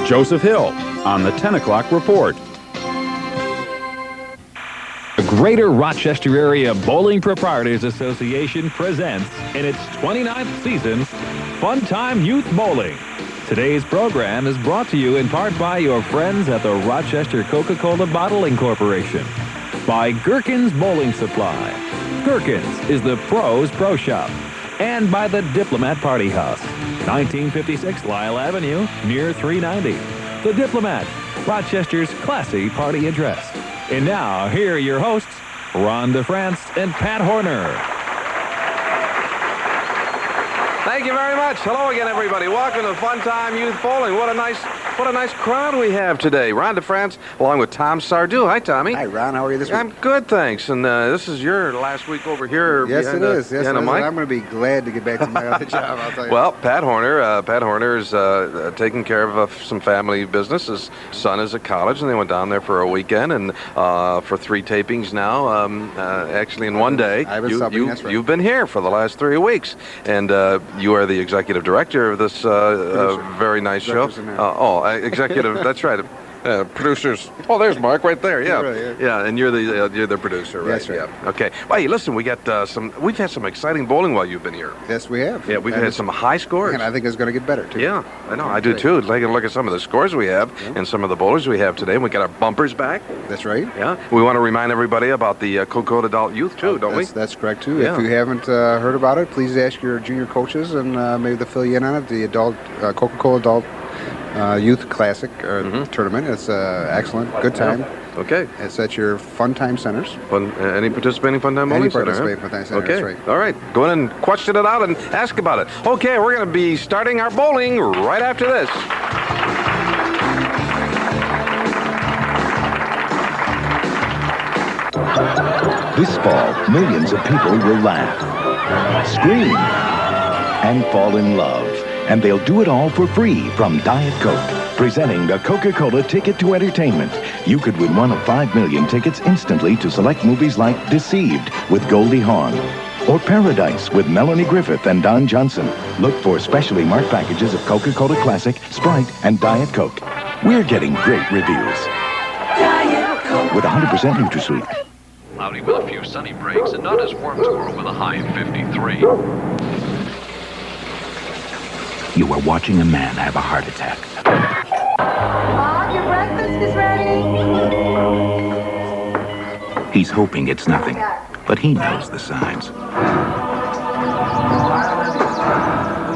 Joseph Hill on the 10 o'clock report. The Greater Rochester Area Bowling Proprietors Association presents in its 29th season, Funtime Youth Bowling. Today's program is brought to you in part by your friends at the Rochester Coca-Cola Bottling Corporation, by Gherkins Bowling Supply. Gherkins is the pros pro shop. And by the Diplomat Party House, 1956 Lyle Avenue, near 390. The Diplomat, Rochester's classy party address. And now, here are your hosts, Ron DeFrance and Pat Horner. Thank you very much. Hello again, everybody. Welcome to Funtime Youth Bowling. What a nice crowd we have today. Ron DeFrance, along with Tom Sardu. Hi, Tommy. Hi, Ron. How are you this week? I'm good, thanks. And this is your last week over here. Yes, it is. Yes, it is. I'm Mike. going to be glad to get back to my other job, I'll tell you. Well, Pat Horner is taking care of some family business. His son is at college, and they went down there for a weekend and for 3 tapings now. Actually, in one day, I've been subbing, that's right. You've been here for the last 3 weeks, and you are the executive director of this very nice show. Executive. That's right. Producers. Oh, there's Mark right there. Yeah, right, yeah. And you're the producer, right? That's right. Yeah. Okay. Well, hey, listen, we've had some exciting bowling while you've been here. Yes, we have. Yeah, we've had some high scores. And I think it's going to get better, too. Yeah, I know. I do, too. Take a look at some of the scores we have and some of the bowlers we have today. We got our bumpers back. That's right. Yeah. We want to remind everybody about the Coca-Cola Adult Youth, too, don't we? That's correct, too. Yeah. If you haven't heard about it, please ask your junior coaches, and maybe they'll fill you in on it. The adult Coca-Cola Adult Youth Classic tournament. It's excellent. Good time. Okay. It's at your Funtime centers. Any participating Funtime Bowling Any Center? participating Funtime centers, Okay. that's right. All right. Go in and question it out and ask about it. Okay, we're going to be starting our bowling right after this. This fall, millions of people will laugh, scream, and fall in love. And they'll do it all for free from Diet Coke. Presenting the Coca-Cola Ticket to Entertainment. You could win one of 5 million tickets instantly to select movies like Deceived with Goldie Hawn, or Paradise with Melanie Griffith and Don Johnson. Look for specially marked packages of Coca-Cola Classic, Sprite, and Diet Coke. We're getting great reviews. Diet Coke. With 100% NutraSweet. Cloudy with a few sunny breaks and not as warm tomorrow with a high of 53. You are watching a man have a heart attack. Mom, your breakfast is ready. He's hoping it's nothing, but he knows the signs.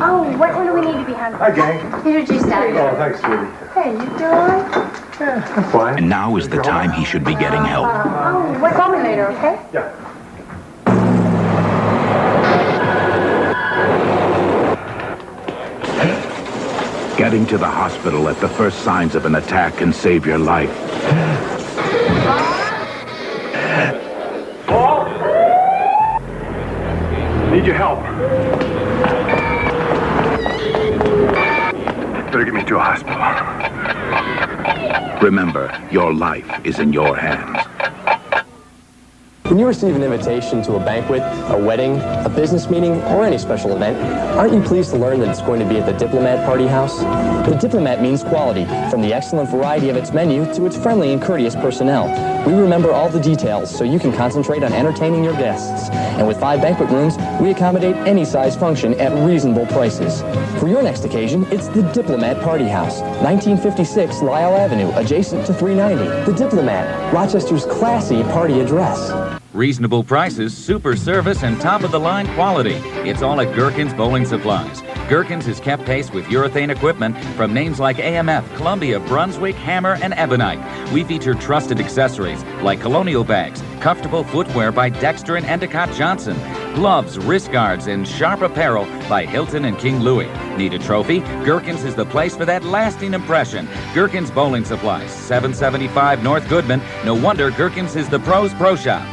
Oh, what do we need to be hungry? Hi, gang. Here's your juice out. Oh, thanks, sweetie. Hey, you doing? Yeah, I'm fine. And now is the time he should be getting help. Oh, what? Call me later, okay? Yeah. Getting to the hospital at the first signs of an attack can save your life. Paul? Need your help. Better get me to a hospital. Remember, your life is in your hands. When you receive an invitation to a banquet, a wedding, a business meeting, or any special event, aren't you pleased to learn that it's going to be at the Diplomat Party House? The Diplomat means quality, from the excellent variety of its menu to its friendly and courteous personnel. We remember all the details so you can concentrate on entertaining your guests. And with 5 banquet rooms, we accommodate any size function at reasonable prices. For your next occasion, it's the Diplomat Party House, 1956 Lyle Avenue, adjacent to 390. The Diplomat, Rochester's classy party address. Reasonable prices, super service, and top-of-the-line quality. It's all at Gherkins Bowling Supplies. Gherkins has kept pace with urethane equipment from names like AMF, Columbia, Brunswick, Hammer, and Ebonite. We feature trusted accessories like colonial bags, comfortable footwear by Dexter and Endicott Johnson, gloves, wrist guards, and sharp apparel by Hilton and King Louie. Need a trophy? Gherkins is the place for that lasting impression. Gherkins Bowling Supplies, 775 North Goodman. No wonder Gherkins is the pros pro shop.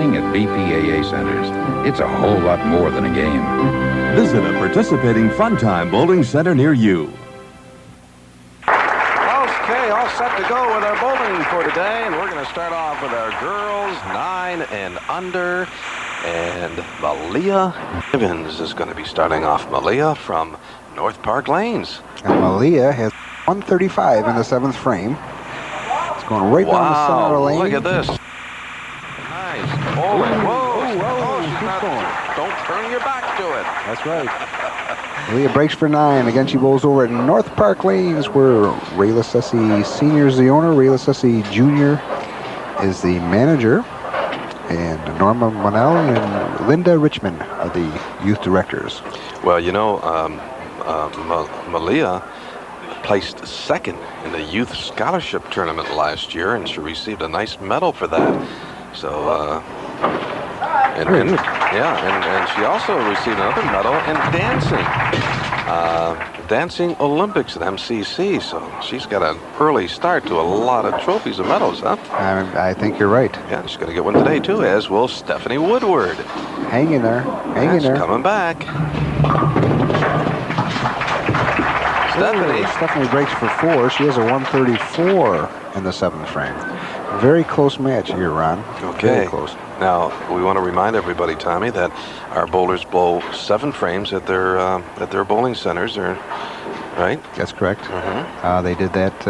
Playing at BPAA centers, it's a whole lot more than a game. Visit a participating Funtime Bowling Center near you. Okay, all set to go with our bowling for today, and we're going to start off with our girls 9 and under, and Malia Givens is going to be starting off. Malia from North Park Lanes. And Malia has 135 in the 7th frame. It's going right down the center of the lane. Look at this. Nice bowling. Whoa, she's not going. Don't turn your back to it. That's right. Malia breaks for 9. Again, she bowls over at North Park Lanes, where Ray Lathigee Sr. is the owner. Ray Lathigee Jr. is the manager. And Norma Morrill and Linda Richmond are the youth directors. Well, you know, Malia placed 2nd in the youth scholarship tournament last year, and she received a nice medal for that. So, and she also received another medal in dancing, dancing Olympics at MCC. So she's got an early start to a lot of trophies and medals, huh? I think you're right. Yeah, she's going to get one today too, as will Stephanie Woodward. Hang in there, hang in there. Coming back. Stephanie breaks for 4. She has a 134 in the 7th frame. Very close match here, Ron. Okay. Very close. Now, we want to remind everybody, Tommy, that our bowlers bowl 7 frames at their bowling centers, right? That's correct. They did that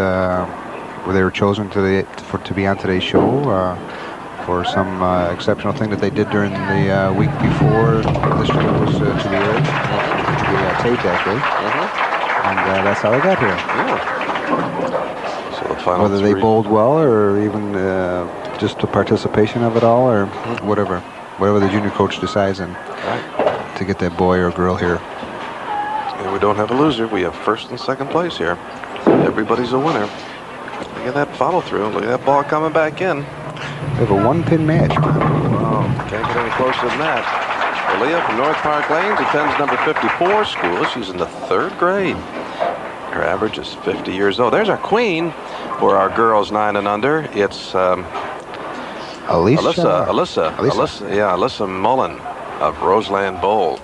where they were chosen to be on today's show for some exceptional thing that they did during the week before this show was to be aired, to be taped actually. And that's how they got here. Yeah. So the final whether they bowled well or even just the participation of it all or whatever the junior coach decides to get that boy or girl here. And we don't have a loser. We have 1st and 2nd place here. Everybody's a winner. Look at that follow through. Look at that ball coming back in. We have a 1-pin match. Wow, can't get any closer than that. Malia from North Park Lanes attends number 54 school. She's in the 3rd grade. Her average is 50 years old. There's our queen for our girls 9 and under. It's Alyssa Mullen of Roseland Bowl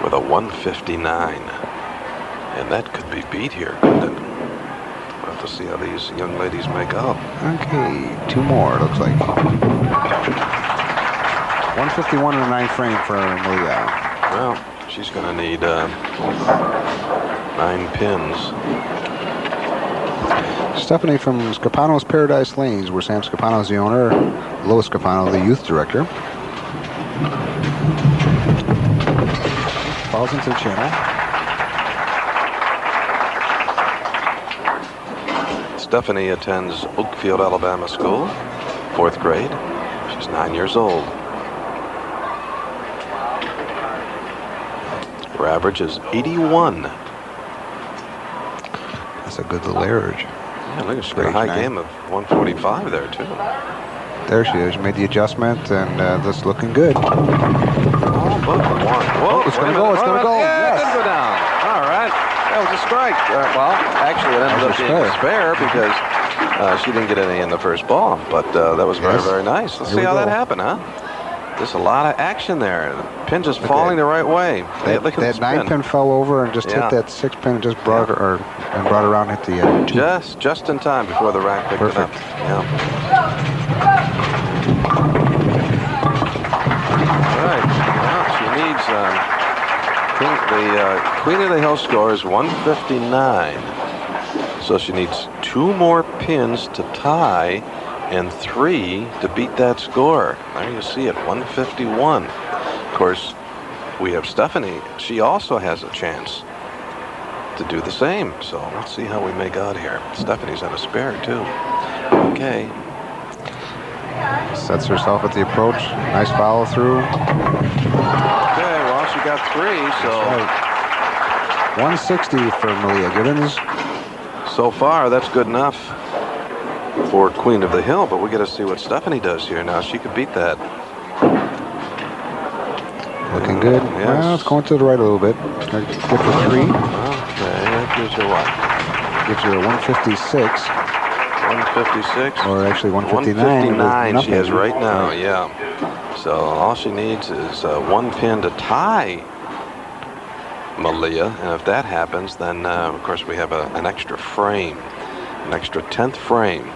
with a 159. And that could be beat here, couldn't it? We'll have to see how these young ladies make up. Okay, 2 more, it looks like. 151 in the 9th frame for Malia. Well, she's going to need 9 pins. Stephanie from Scapano's Paradise Lanes, where Sam Scapano is the owner, Lois Scapano, the youth director. Falls into the channel. Stephanie attends Oakfield, Alabama School, 4th grade. She's 9 years old. Her average is 81. That's a good little average. Yeah, look, she's got a high game of 145 there, too. There she is. She made the adjustment, and that's looking good. Oh, but 1. Whoa, it's going to go. It's going to go. Yeah, it didn't go down. All right. That was a strike. Well, actually, it ended up being a spare because she didn't get any in the first ball. But that was very, very nice. Let's see how that happened, huh? Just a lot of action there. The pin just falling the right way. That 9-pin fell over and just hit that 6-pin and just brought it around at the 2. Just in time before the rack picked it up. Yeah. All right. Now she needs the Queen of the Hill score is 159. So she needs 2 more pins to tie and 3 to beat that score. There you see it, 151. Of course, we have Stephanie. She also has a chance to do the same. So let's see how we make out here. Stephanie's on a spare too. Okay. Sets herself at the approach. Nice follow through. Okay, well, she got 3, so. Right. 160 for Malia Givens. So far, that's good enough for Queen of the Hill, but we got to see what Stephanie does here now. She could beat that. Looking good. Yes. Well, it's going to the right a little bit. It's going to get for 3. Okay, that gives her what? Gives her a 156. 156. Or actually 159. 159 she has right now, yeah. So all she needs is one pin to tie Malia, and if that happens, then of course we have an extra frame, an extra 10th frame.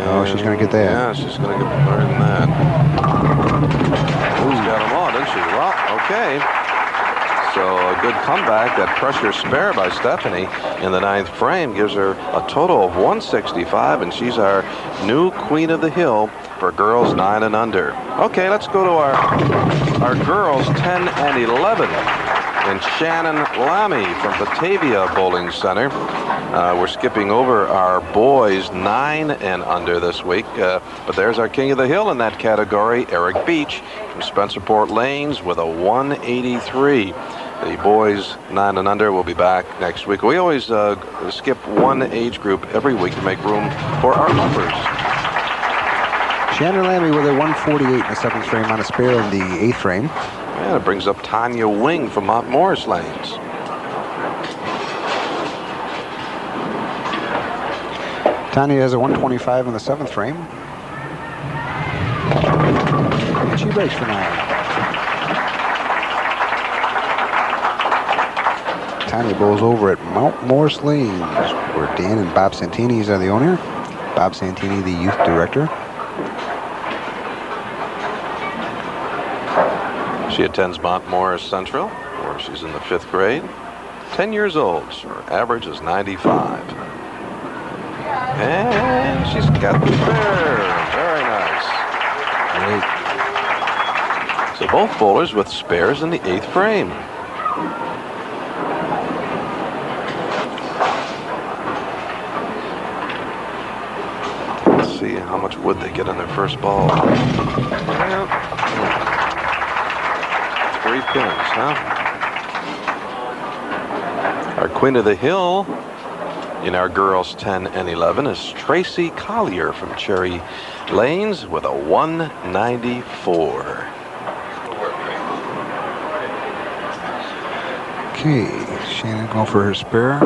Oh, she's going to get that. Yeah, she's going to get more than that. She's got them all, didn't she? Well, okay. So a good comeback. That pressure spare by Stephanie in the 9th frame gives her a total of 165, and she's our new Queen of the Hill for girls 9 and under. Okay, let's go to our girls 10 and 11. And Shannon Lamie from Batavia Bowling Center. We're skipping over our boys 9 and under this week, but there's our King of the Hill in that category, Eric Beach from Spencerport Lanes with a 183. The boys 9 and under will be back next week. We always skip one age group every week to make room for our uppers. Shannon Lamie with a 148 in the 7th frame on a spare in the 8th frame. And it brings up Tania Wing from Mount Morris Lanes. Tania has a 125 in the 7th frame. And she breaks for 9. Tania bowls over at Mount Morris Lanes, where Dan and Bob Santini's are the owner. Bob Santini, the youth director. She attends Mount Morris Central, where she's in the 5th grade. 10 years old. Her average is 95. And she's got the spare. Very nice. Great. So both bowlers with spares in the 8th frame. Let's see how much wood they get on their first ball. Well, 3 pins, huh? Our Queen of the Hill in our girls 10 and 11 is Tracy Collier from Cherry Lanes with a 194. Okay, Shannon going for her spare.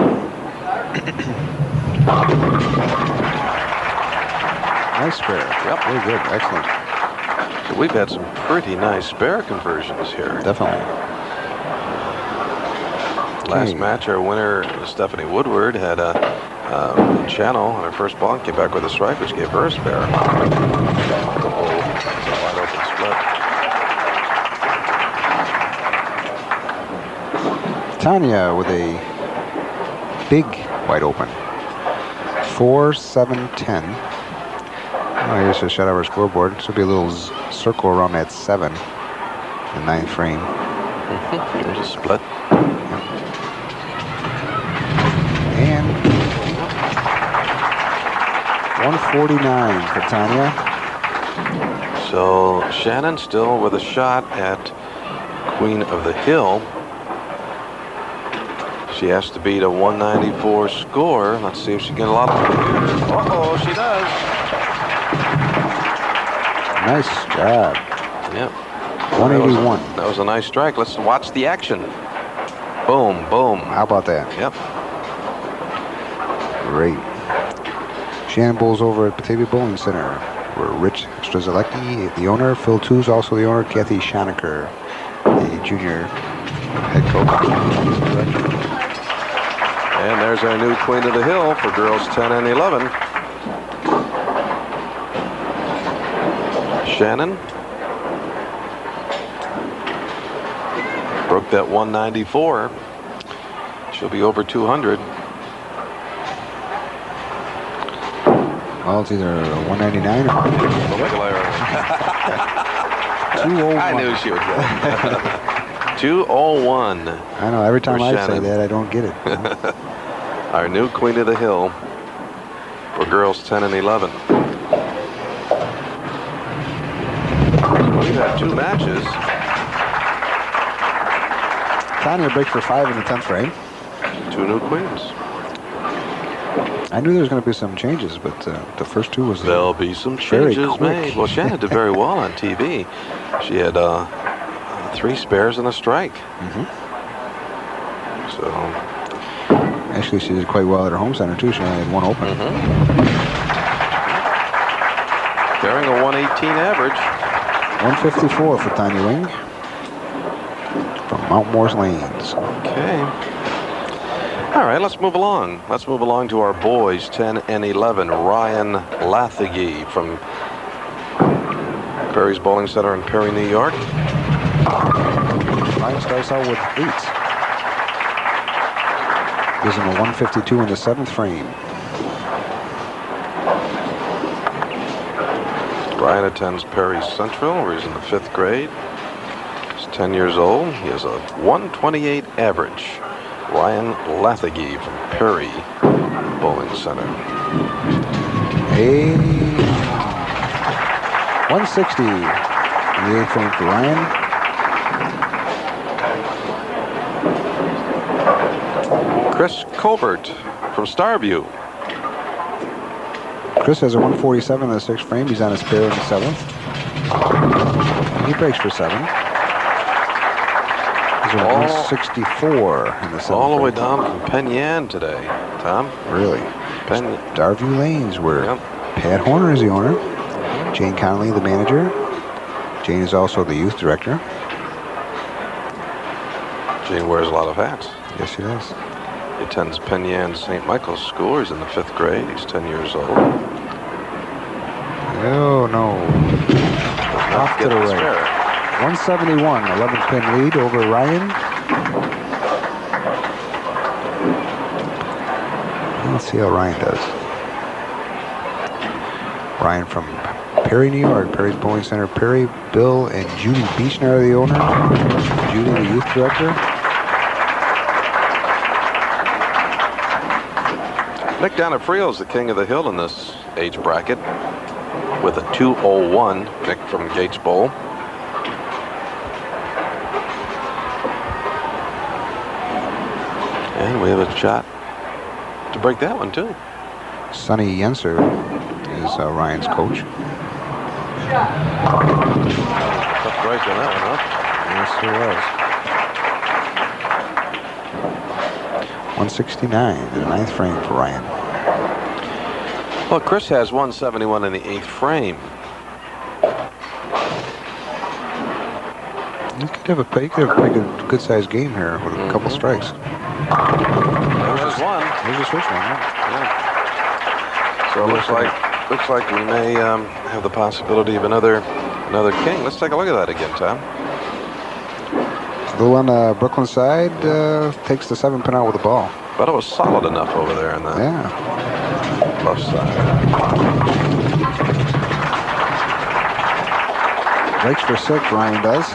Nice spare. Yep. Very good. Excellent. So we've had some pretty nice spare conversions here. Definitely. Last match, our winner, Stephanie Woodward, had a channel on her first ball and came back with a strike, which gave her a spare. Wide open split. Tania with a big wide open. 4-7-10. Oh, here's a shot of our scoreboard. This will be a little circle around that 7, the 9th frame. There's a split. And 149 for Tania. So Shannon still with a shot at Queen of the Hill. She has to beat a 194 score. Let's see if she can get a lot of them here. Uh-oh, she does. Nice job. Yep. 181. That was a nice strike. Let's watch the action. Boom, boom. How about that? Yep. Great. Shannon bowls over at Batavia Bowling Center, where Rich Strzelecki, the owner, Phil Too's also the owner, Kathy Schonecker, the junior head coach. And there's our new Queen of the Hill for girls 10 and 11. Shannon broke that 194. She'll be over 200. Well, it's either 199 or 201. I knew she would get it. 201. I know, every time I say that, I don't get it. Our new Queen of the Hill for girls 10 and 11. We've had 2 matches. Tania breaks for 5 in the 10th frame. 2 new queens. I knew there was going to be some changes, but the first 2 was there'll be some changes made. Well, Shannon did very well on TV. She had 3 spares and a strike. Mm-hmm. So Actually, she did quite well at her home center, too. She only had one open. Carrying a 118 average. 154 for Tania Wing from Mount Morris Lanes. Okay. All right, let's move along. Let's move along to our boys, 10 and 11. Ryan Lathigee from Perry's Bowling Center in Perry, New York. Ryan starts out with 8. Gives him a 152 in the 7th frame. Ryan attends Perry Central, where he's in the 5th grade. He's 10 years old. He has a 128 average. Ryan Lathigee from Perry Bowling Center. 160 in the 8th frame for Ryan. Chris Covert from Starview. Chris has a 147 in the 6th frame. He's on a spare in the 7th. He breaks for 7. He's a 164 in the 7th All the way frame. down from Penn Yan today, Tom. Really? Penn. Starview Lanes, where Pat Horner is the owner. Jane Connolly, the manager. Jane is also the youth director. Jane wears a lot of hats. Yes, she does. He attends Penn Yan St. Michael's School. He's in the 5th grade. He's 10 years old. Oh, no. Off to the right. 171, 11 pin lead over Ryan. Let's see how Ryan does. Ryan from Perry, New York. Perry's Bowling Center. Perry, Bill, and Judy Beechner are the owner. Judy, the youth director. Nick Donofrio is the king of the hill in this age bracket with a 201. Nick from Gates Bowl. And we have a shot to break that one, too. Sonny Yenser is Ryan's coach. Tough break on that one, Yes, there was. 169 in the 9th frame for Ryan. Well, Chris has 171 in the 8th frame. You could have a pretty good-sized game here with a couple strikes. There's one. There's a switch one. Yeah. So it looks like we may have the possibility of another king. Let's take a look at that again, Tom. Little on the Brooklyn side, takes the 7 pin out with the ball. But it was solid enough over there in the left side. Breaks for 6, Ryan does.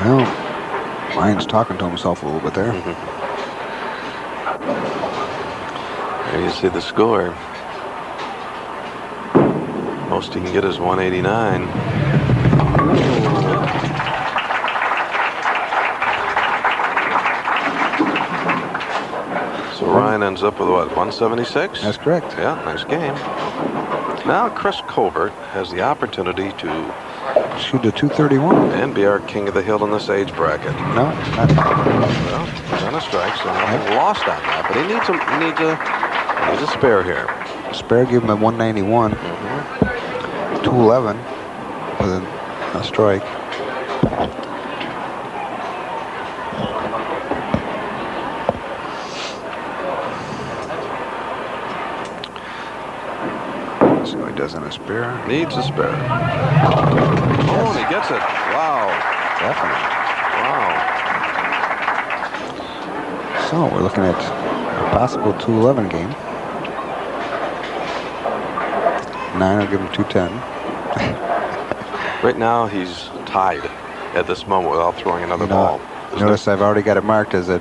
Well, Ryan's talking to himself a little bit there. There you see the score. Most he can get is 189. So Ryan ends up with what, 176? That's correct. Yeah, nice game. Now Chris Covert has the opportunity to shoot a 231 and be our king of the hill in this age bracket. No, not. Well, he's on a strike, so nothing lost on that. But he needs a spare here. Spare, give him a 191. 211 with a strike. See what he does in a spare. Needs a spare. Oh, and he gets it. Wow. Definitely. Wow. So we're looking at a possible 211 game. 9 will give him 210. Right now he's tied at this moment without throwing another ball. Notice I've already got it marked as a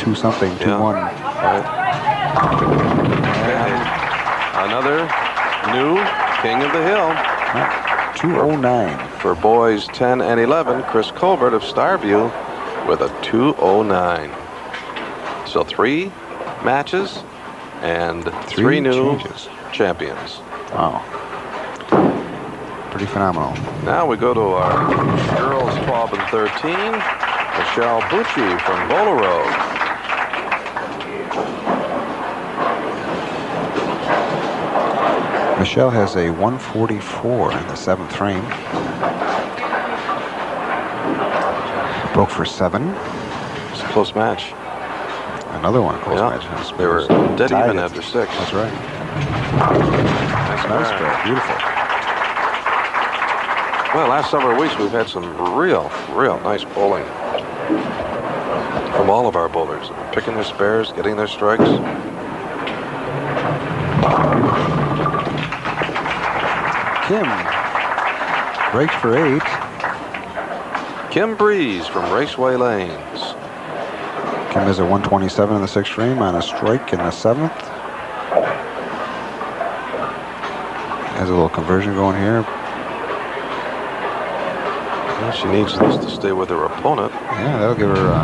2 something, 2-1. Right. Okay. Another new king of the hill. 209. For boys 10 and 11, Chris Colbert of Starview with a 209. So 3 matches and 3 new champions. Wow. Pretty phenomenal. Now we go to our girls 12 and 13. Michelle Bucci from Bolero. Michelle has a 144 in the 7th frame. Broke for 7. It's a close match. Another one close match. They were dead even after 6. That's right. Nice spread. Beautiful. Well, last several weeks we've had some real nice bowling from all of our bowlers. Picking their spares, getting their strikes. Kim breaks for 8. Kim Breese from Raceway Lanes. Kim has a 127 in the 6th frame on a strike in the 7th. Has a little conversion going here. Well, she needs this to stay with her opponent. Yeah, that'll give her a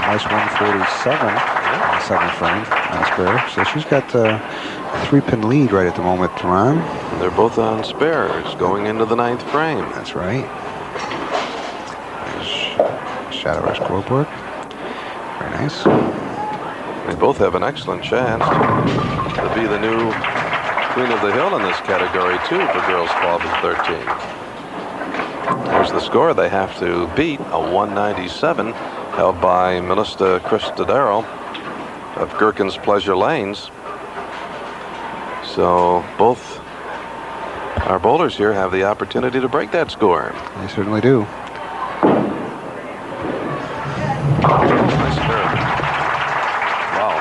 nice 147 in the 7th frame on a spare. So she's got a 3-pin lead right at the moment, Ron. They're both on spares going into the 9th frame. That's right. There's a shot of our scoreboard. Very nice. They both have an excellent chance to be the new Queen of the Hill in this category, too, for girls 12 and 13. Here's the score. They have to beat a 197 held by Melissa Cristodero of Gherkins Pleasure Lanes. So both our bowlers here have the opportunity to break that score. They certainly do. Nice serve. Wow.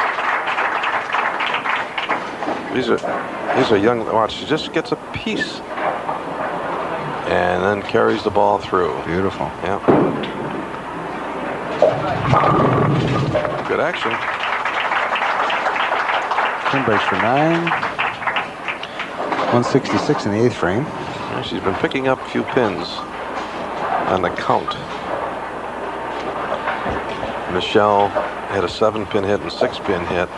These are young. Watch, she just gets a piece and then carries the ball through. Beautiful. Yeah. Good action. Kim breaks for 9. 166 in the 8th frame. Yeah, she's been picking up a few pins on the count. Michelle had a 7-pin hit and 6-pin hit.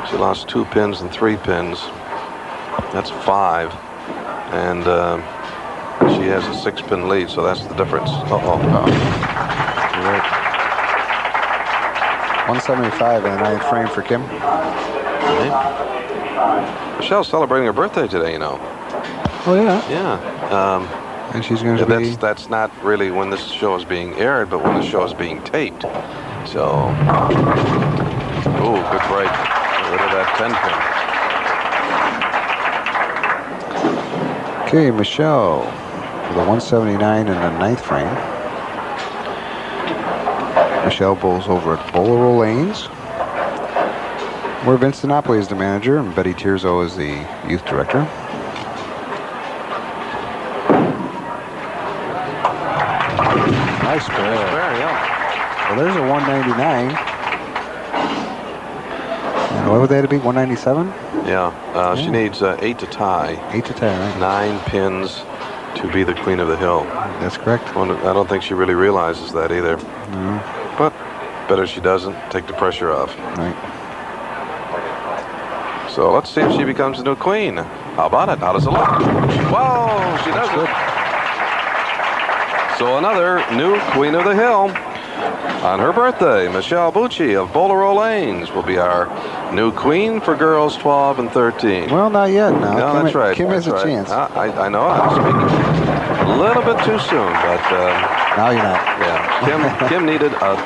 She lost 2 pins and 3 pins. That's 5. And she has a 6-pin lead, so that's the difference. Uh-oh. You're right. 175 in the 9th frame for Kim. Okay. Michelle's celebrating her birthday today, you know. Oh, yeah? Yeah. And she's going to be... That's not really when this show is being aired, but when the show is being taped. So... Ooh, good break. Get rid of that 10-pin. Okay, Michelle with a 179 in the 9th frame. Michelle bowls over at Bolero Lanes, where Vince DiNapoli is the manager and Betty Tirzo is the youth director. Nice spare. Yeah. Well, there's a 199. And what would that be? 197? Yeah. She needs 8 to tie. 8 to tie, right? 9 pins to be the Queen of the Hill. That's correct. Well, I don't think she really realizes that either. No. But better she doesn't. Take the pressure off. Right. So let's see if she becomes the new queen. How about it? How does it look? Whoa, she does it. So another new Queen of the Hill. On her birthday, Michelle Bucci of Bolero Lanes will be our new queen for girls 12 and 13. Well, not yet. Now. No, that's right. Kim has that's a right. chance. I know. I'm speaking a little bit too soon, but now you're not. Yeah, Kim needed a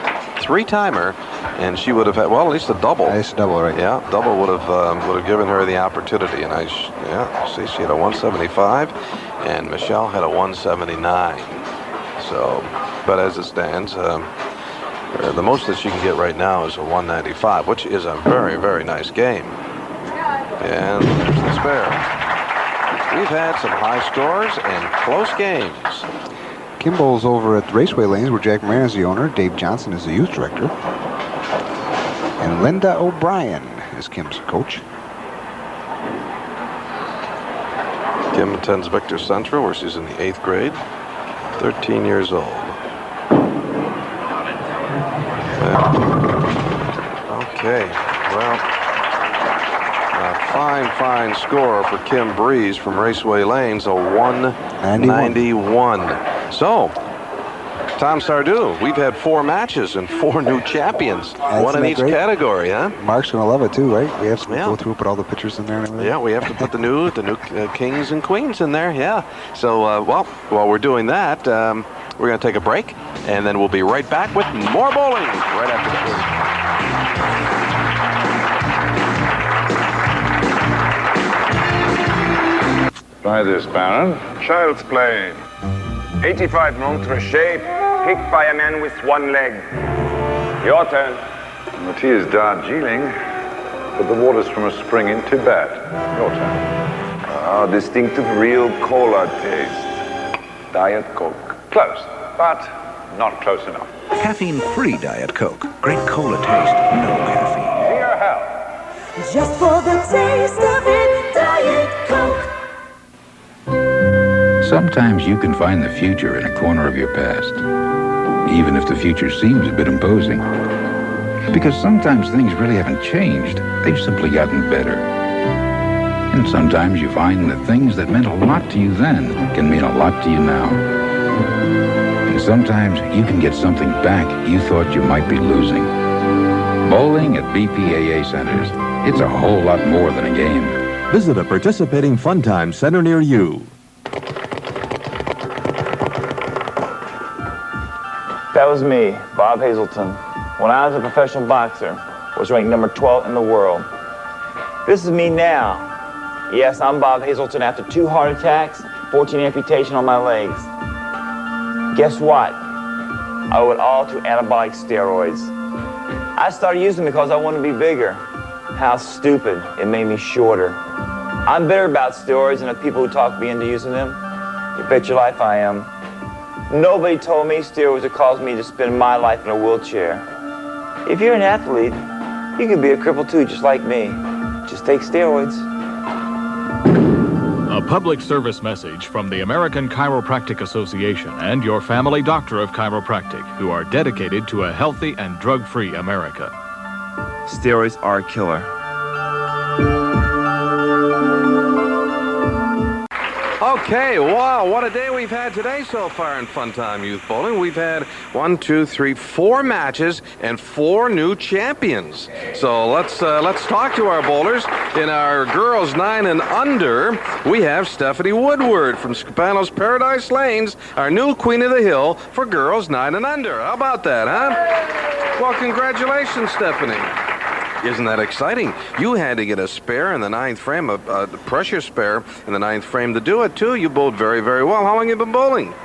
3-timer, and she would have had, well, at least a double. At least a double, right? Yeah, double would have given her the opportunity. And see, she had a 175, and Michelle had a 179. So, but as it stands, the most that she can get right now is a 195, which is a very, very nice game. And there's the spare. We've had some high scores and close games. Kim bowls over at Raceway Lanes, where Jack Moran is the owner. Dave Johnson is the youth director. And Linda O'Brien is Kim's coach. Kim attends Victor Central, where she's in the 8th grade, 13 years old. Okay, well, A fine, fine score for Kim Breese from Raceway Lanes, a 191. So, Tom Sardu, we've had 4 matches and 4 new champions. One in each category, huh? Mark's going to love it, too, right? We have to go through, put all the pictures in there and everything. Yeah, we have to put the new kings and queens in there, yeah. So, well, while we're doing that, we're going to take a break, and then we'll be right back with more bowling right after this. Try this, Baron. Child's play. 85 montre shape, picked by a man with 1 leg. Your turn. The tea is Darjeeling, but the water's from a spring in Tibet. Your turn. Distinctive real cola taste. Diet Coke. Close, but not close enough. Caffeine-free Diet Coke. Great cola taste, no caffeine. Here, help. Just for the taste of it, Diet Coke. Sometimes you can find the future in a corner of your past, even if the future seems a bit imposing. Because sometimes things really haven't changed, they've simply gotten better. And sometimes you find that things that meant a lot to you then can mean a lot to you now. And sometimes you can get something back you thought you might be losing. Bowling at BPAA centers, it's a whole lot more than a game. Visit a participating Funtime center near you. That was me, Bob Hazelton, when I was a professional boxer, was ranked number 12 in the world. This is me now. Yes, I'm Bob Hazelton after 2 heart attacks, 14 amputation on my legs. Guess what? I owe it all to anabolic steroids. I started using them because I wanted to be bigger. How stupid, it made me shorter. I'm bitter about steroids and the people who talk me into using them. You bet your life I am. Nobody told me steroids would cause me to spend my life in a wheelchair. If you're an athlete, you can be a cripple too, just like me. Just take steroids. A public service message from the American Chiropractic Association and your family doctor of chiropractic, who are dedicated to a healthy and drug-free America. Steroids are a killer. Okay, wow, what a day we've had today so far in Funtime Youth Bowling. We've had 1, 2, 3, 4 matches and 4 new champions. So let's talk to our bowlers. In our girls 9 and under, we have Stephanie Woodward from Scapano's Paradise Lanes, our new Queen of the Hill for girls 9 and under. How about that, huh? Well, congratulations, Stephanie. Isn't that exciting? You had to get a spare in the 9th frame, a pressure spare in the 9th frame to do it, too. You bowled very, very well. How long have you been bowling?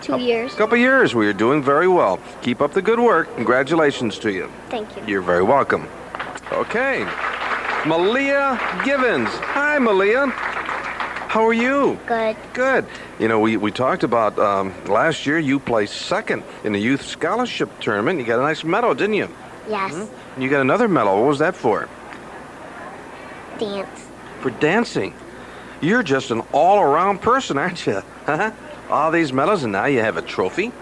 2 years. A couple years. Well, you're doing very well. Keep up the good work. Congratulations to you. Thank you. You're very welcome. Okay. Malia Givens. Hi, Malia. How are you? Good. Good. You know, we talked about last year you placed 2nd in the youth scholarship tournament. You got a nice medal, didn't you? Yes. You got another medal. What was that for? Dance. For dancing. You're just an all-around person, aren't you? Huh? All these medals, and now you have a trophy?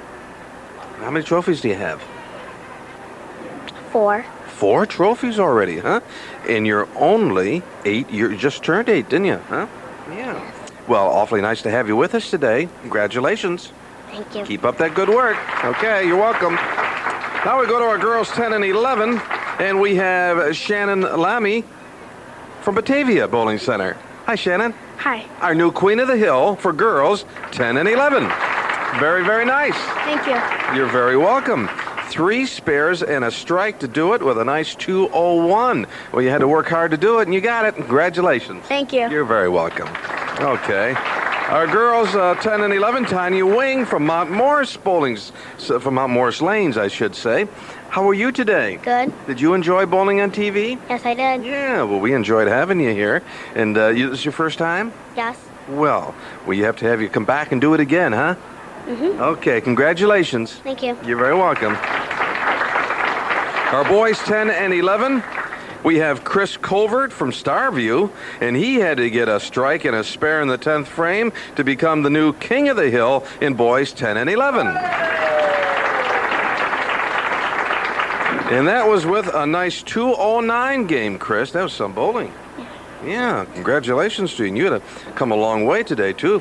How many trophies do you have? 4. 4 trophies already, huh? And you're only 8. You just turned 8, didn't you? Huh? Yeah. Yes. Well, awfully nice to have you with us today. Congratulations. Thank you. Keep up that good work. Okay, you're welcome. Now we go to our girls 10 and 11, and we have Shannon Lamie from Batavia Bowling Center. Hi, Shannon. Hi. Our new Queen of the Hill for girls 10 and 11. Very, very nice. Thank you. You're very welcome. 3 spares and a strike to do it with a nice 201. Well, you had to work hard to do it, and you got it. Congratulations. Thank you. You're very welcome. Okay. Our girls 10 and 11, Tania Wing from Mount Morris from Mount Morris Lanes, I should say. How are you today? Good. Did you enjoy bowling on TV? Yes, I did. Yeah, well, we enjoyed having you here. And this is your first time? Yes. Well, we have to have you come back and do it again, huh? Mm-hmm. Okay, congratulations. Thank you. You're very welcome. Our boys 10 and 11. We have Chris Covert from Starview, and he had to get a strike and a spare in the 10th frame to become the new King of the Hill in boys 10 and 11. And that was with a nice 209 game, Chris. That was some bowling. Yeah, congratulations to you. And you had to come a long way today, too,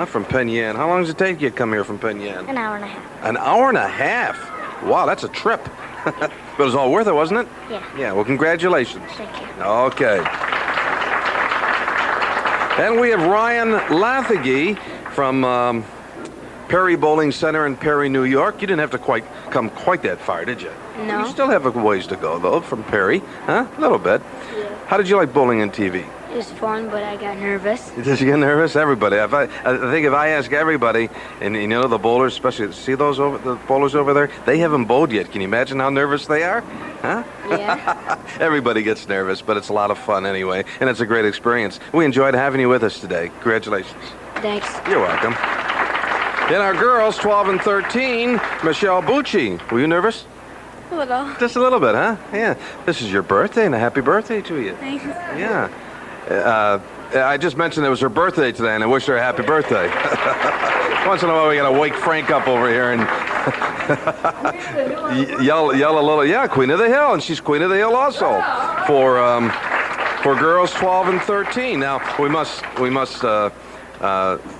from Penn Yan. How long does it take you to come here from Penn Yan? An hour and a half. An hour and a half? Wow, that's a trip. But it was all worth it, wasn't it? Yeah. Yeah, well, congratulations. Thank you. Okay. And we have Ryan Lathigee from Perry Bowling Center in Perry, New York. You didn't have to come quite that far, did you? No. You still have a ways to go, though, from Perry, huh? A little bit. Yeah. How did you like bowling on TV? It was fun, but I got nervous. Did you get nervous? Everybody. I think if I ask everybody, and you know the bowlers, especially, see the bowlers over there? They haven't bowled yet. Can you imagine how nervous they are? Huh? Yeah. Everybody gets nervous, but it's a lot of fun anyway, and it's a great experience. We enjoyed having you with us today. Congratulations. Thanks. You're welcome. Then our girls, 12 and 13, Michelle Bucci. Were you nervous? A little. Just a little bit, huh? Yeah. This is your birthday, and a happy birthday to you. Thanks. Yeah. I just mentioned it was her birthday today, and I wish her a happy birthday. Once in a while, we gotta wake Frank up over here and yell a little. Yeah, Queen of the Hill, and she's Queen of the Hill also for girls 12 and 13. Now we must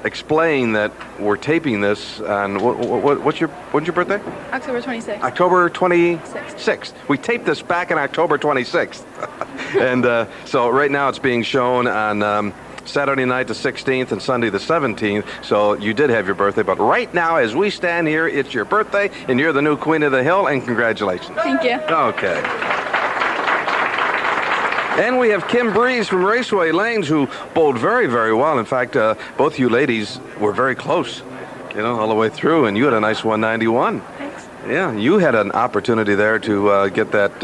explain that we're taping this on when's your birthday? October 26th. October 26th. We taped this back on October 26th. And so right now it's being shown on Saturday night the 16th and Sunday the 17th. So you did have your birthday, but right now as we stand here, it's your birthday, and you're the new Queen of the Hill, and congratulations. Thank you. Okay. And we have Kim Breese from Raceway Lanes, who bowled very, very well. In fact, both you ladies were very close, all the way through, and you had a nice 191. Thanks. Yeah, you had an opportunity there to get that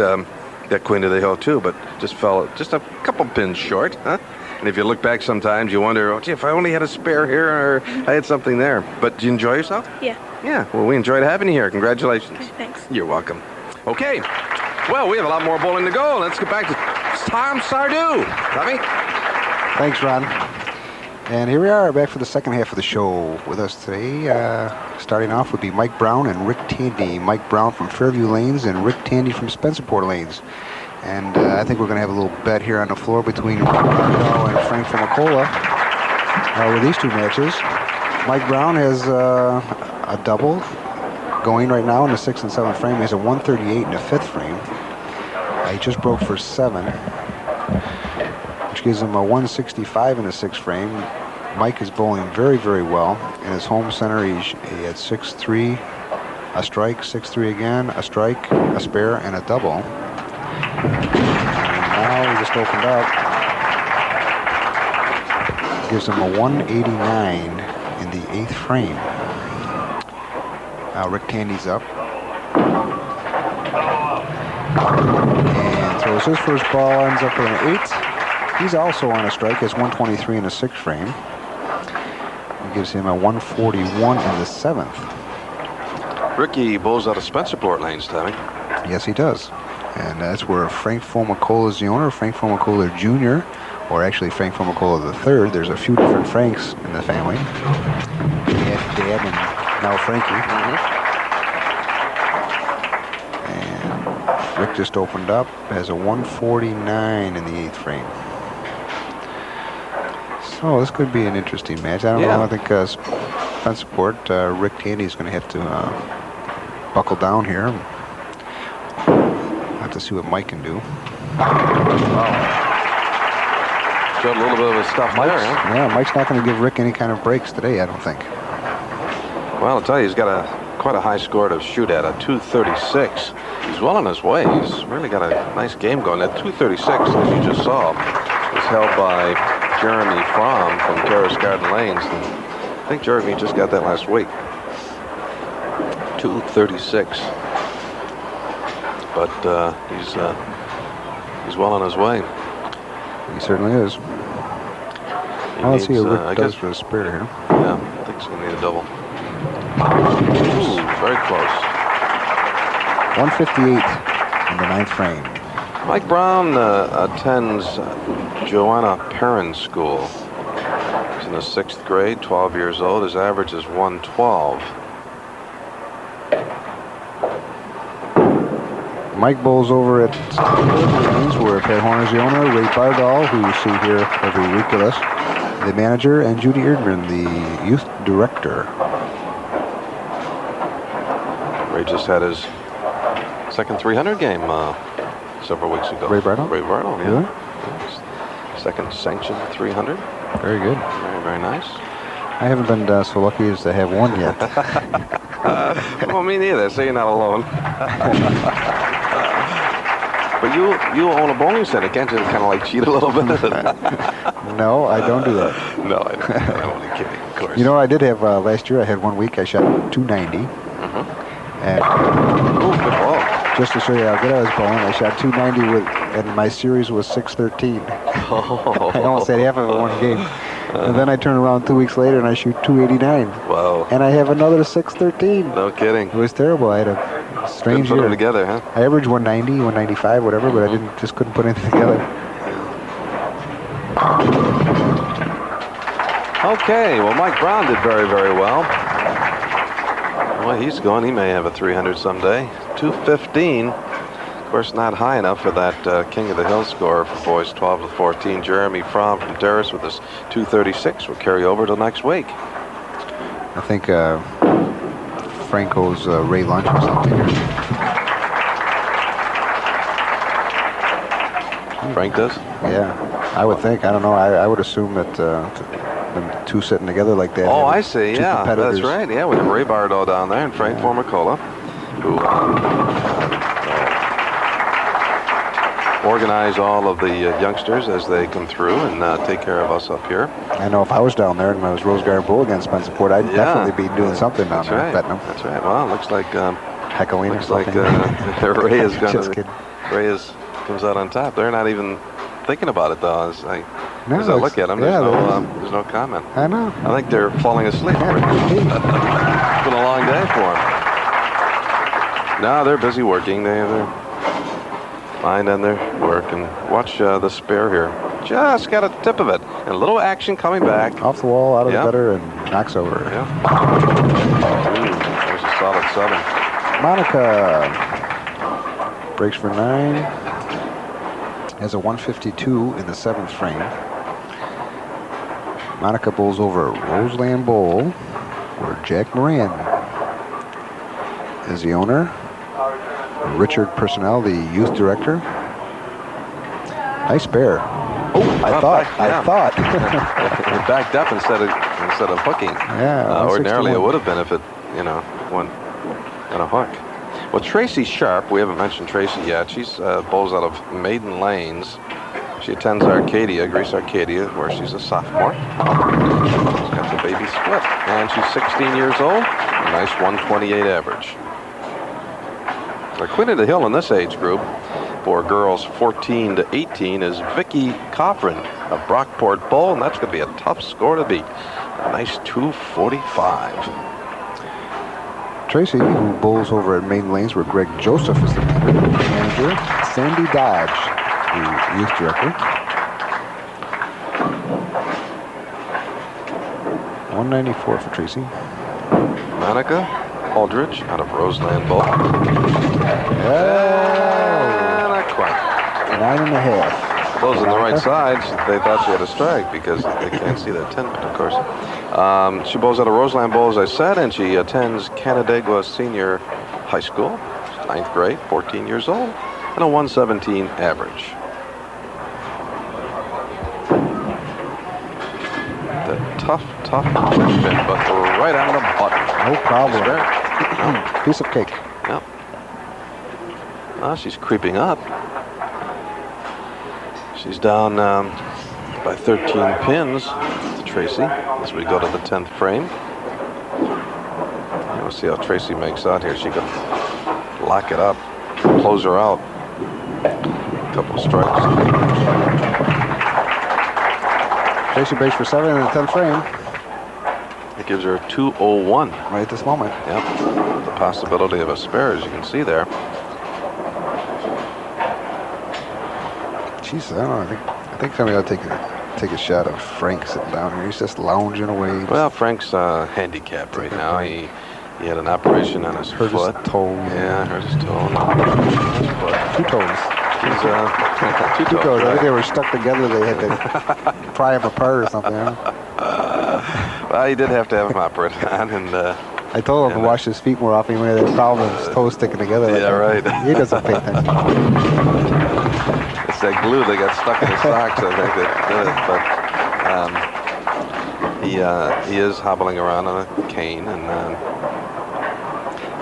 Queen of the Hill, too, but just fell just a couple pins short, huh? And if you look back sometimes, you wonder, oh, gee, if I only had a spare here or I had something there. But did you enjoy yourself? Yeah. Yeah, well, we enjoyed having you here. Congratulations. Okay, thanks. You're welcome. Okay, well, we have a lot more bowling to go. Let's get back to Tom Sardu. Tommy? Thanks, Ron. And here we are back for the second half of the show. With us today, starting off would be Mike Brown and Rick Tandy. Mike Brown from Fairview Lanes and Rick Tandy from Spencerport Lanes. And I think we're going to have a little bet here on the floor between Marco and Frank Formicola with these two matches. Mike Brown has a double going right now in the 6th and 7th frame. He has a 138 in the 5th frame. He just broke for 7, which gives him a 165 in the 6th frame. Mike is bowling very, very well. In his home center, he had 6-3, a strike, 6-3 again, a strike, a spare, and a double. And now he just opened up. Gives him a 189 in the 8th frame. Now Rick Tandy's up. And throws his first ball, ends up with an 8. He's also on a strike, has 123 in the 6th frame. It gives him a 141 in the 7th. Ricky bowls out of Spencerport Lanes, Tommy. Yes, he does. And that's where Frank Formicola is the owner, Frank Formicola Jr., or actually Frank Formicola III. There's a few different Franks in the family. Dad and now Frankie. And Rick just opened up, has a 149 in the 8th frame. So this could be an interesting match. I don't know. I think Spencerport, Rick Tandy is going to have to buckle down here. Have to see what Mike can do. Wow. Showed a little bit of his stuff there, huh? Yeah, Mike's not going to give Rick any kind of breaks today, I don't think. Well, I'll tell you, he's got quite a high score to shoot at, a 236. He's well on his way. He's really got a nice game going. That 236, as you just saw, is held by Jeremy Fromm from Terrace Garden Lanes. And I think Jeremy just got that last week. 236. But he's well on his way. He certainly is. Let's see what Rick does for a spare here. Yeah, I think he's going to need a double. Ooh, very close. 158 in the 9th frame. Mike Brown attends Joanna Perrin School. He's in the 6th grade, 12 years old. His average is 112. Mike bowls over at Lanes, where Pat Horner's the owner, Ray Bardall, who you see here every week with us, the manager, and Judy Erdman, the youth director. Ray just had his second 300 game several weeks ago. Ray Bardall? Ray Bardall, yeah. Really? Second sanctioned 300. Very good. Very, very nice. I haven't been so lucky as to have one yet. Well, me neither, so you're not alone. But you own a bowling center, can't you kind of like cheat a little bit? No, I don't do that. No, I'm only kidding, of course. You know, I did have, last year I had 1 week, I shot 290. And good ball. Just to show you how good I was bowling, I shot 290 and my series was 613. Oh. I almost had half of it one game. And then I turn around 2 weeks later and I shoot 289. Wow. And I have another 613. No kidding. It was terrible. I had a strange Couldn't put year. them together, huh? I averaged 190, 195, whatever, but I just couldn't put anything together. Okay, well, Mike Brown did very, very well. Well, he's going. He may have a 300 someday. 215. Of course, not high enough for that King of the Hill score for boys 12 to 14. Jeremy Fromm from Terrace with his 236 will carry over till next week. I think Franco's Ray Lunch or something. Frank does? Yeah, I would think. I don't know. I would assume that the two sitting together like that. Oh, I see. Two Yeah, competitors. that's right. Yeah, we have Ray Bardot down there and Frank Formicola, who organize all of the youngsters as they come through and take care of us up here. I know if I was down there and I was Rose Garden Bowl against Spencerport, I'd definitely be doing something down there. Right. That's right. Well, it looks like heckling looks or like something. Ray is going Just to. kidding. Ray comes out on top. They're not even thinking about it though. As I look at them, yeah, there's no comment. I know. I think they're falling asleep. It's been a long day for them. No, they're busy working. They're fine on their work. And watch the spare here. Just got a tip of it. And a little action coming back. Off the wall, out of the gutter, and knocks over. Yeah. Ooh, there's a solid 7. Monica breaks for 9. Has a 152 in the 7th frame. Monica bowls over Roseland Bowl, where Jack Moran is the owner. Richard Purcell, the youth director. Nice bear. Oh, I thought. It backed up instead of hooking. Yeah. Ordinarily it would have been if it, went on a hook. Well, Tracy Sharp, we haven't mentioned Tracy yet. She's bowls out of Maiden Lanes. She attends Arcadia, Greece Arcadia, where she's a sophomore. She's got the baby split. And she's 16 years old. A nice 128 average. The Queen of the Hill in this age group for girls 14 to 18 is Vicky Coffrin of Brockport Bowl, and that's going to be a tough score to beat. A nice 245. Tracy, who bowls over at Maiden Lanes, where Greg Joseph is the manager. Sandy Dodge, the youth director. 194 for Tracy. Monica Aldrige out of Roseland Bowl. Not quite. 9.5. Those on the right side, they thought she had a strike because they can't see that 10, of course. She bowls out of Roseland Bowl, as I said, and she attends Canandaigua Senior High School. She's 9th grade, 14 years old, and a 117 average. The tough question, but right on the button. No problem. Piece of cake. Yep. She's creeping up. She's down by 13 pins to Tracy as we go to the 10th frame. We'll see how Tracy makes out here. She can lock it up, close her out. A couple of strikes. Tracy breaks for 7 in the 10th frame. It gives her a 201. Right at this moment. Yep. The possibility of a spare, as you can see there. Jeez, I don't know. I think somebody ought to take a shot of Frank sitting down here. He's just lounging away. Well, Frank's handicapped right now. He He had an operation on his hurt foot. His toe. Yeah, hurt his toe. And an operation on his foot. 2 toes. He's, 2 toes. I right. think they were stuck together. They had to pry them apart or something. Huh? Well, he did have to have him operated on, and I told him to wash his feet more often when he had a problem with his toes sticking together. Yeah, right. He doesn't pay attention. It's that glue that got stuck in his socks, I think, that did it. But he is hobbling around on a cane, and